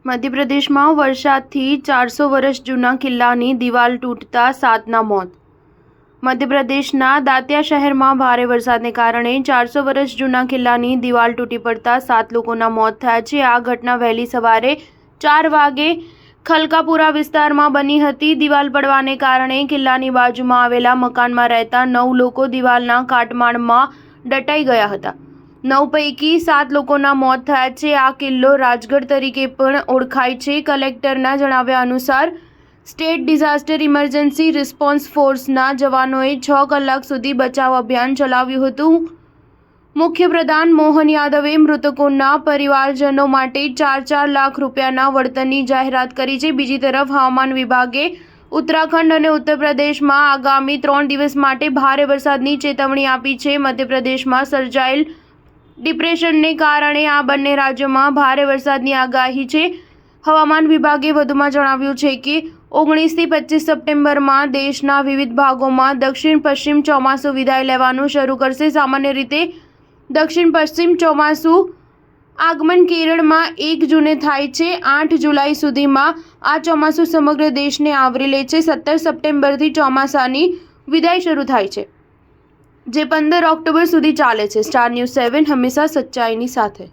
મધ્યપ્રદેશમાં વરસાદથી 400 વર્ષ જૂના કિલ્લાની દિવાલ તૂટતા 7ના મોત। મધ્યપ્રદેશના દાતિયા શહેરમાં ભારે વરસાદને કારણે 400 વર્ષ જૂના કિલ્લાની દિવાલ તૂટી પડતા 7 લોકોના મોત થયા છે। આ ઘટના વહેલી સવારે 4 વાગે ખલકાપુરા વિસ્તારમાં બની હતી। દિવાલ પડવાને કારણે કિલ્લાની બાજુમાં આવેલા મકાનમાં રહેતા 9 લોકો દિવાલના કાટમાળમાં દટાઈ ગયા હતા। 9 પૈકી 7 લોકોના મોત થયા છે। આ કિલ્લો રાજગઢ તરીકે પણ ઓળખાય છે। કલેક્ટરના જણાવ્યા અનુસાર સ્ટેટ ડિઝાસ્ટર ઇમરજન્સી રિસ્પોન્સ ફોર્સના જવાનોએ 6 કલાક સુધી બચાવ અભિયાન ચલાવ્યું હતું। મુખ્યપ્રધાન મોહન યાદવે મૃતકોના પરિવારજનો માટે 4 લાખ રૂપિયાના વળતરની જાહેરાત કરી છે। બીજી તરફ હવામાન વિભાગે ઉત્તરાખંડ અને ઉત્તર પ્રદેશમાં આગામી 3 દિવસ માટે ભારે વરસાદની ચેતવણી આપી છે। મધ્યપ્રદેશમાં સર્જાયેલ ડિપ્રેશનને કારણે આ બંને રાજ્યોમાં ભારે વરસાદની આગાહી છે। હવામાન વિભાગે વધુમાં જણાવ્યું છે કે 19 થી 25 સપ્ટેમ્બરમાં દેશના વિવિધ ભાગોમાં દક્ષિણ પશ્ચિમ ચોમાસું વિદાય લેવાનું શરૂ કરશે। સામાન્ય રીતે દક્ષિણ પશ્ચિમ ચોમાસું આગમન કેરળમાં 1 જૂને થાય છે। 8 જુલાઈ સુધીમાં આ ચોમાસું સમગ્ર દેશને આવરી લે છે। 17 સપ્ટેમ્બરથી ચોમાસાની વિદાય શરૂ થાય છે, જે 15 ઓક્ટોબર સુધી ચાલે છે। સ્ટાર ન્યૂઝ 7 હંમેશા સચ્ચાઈની સાથે।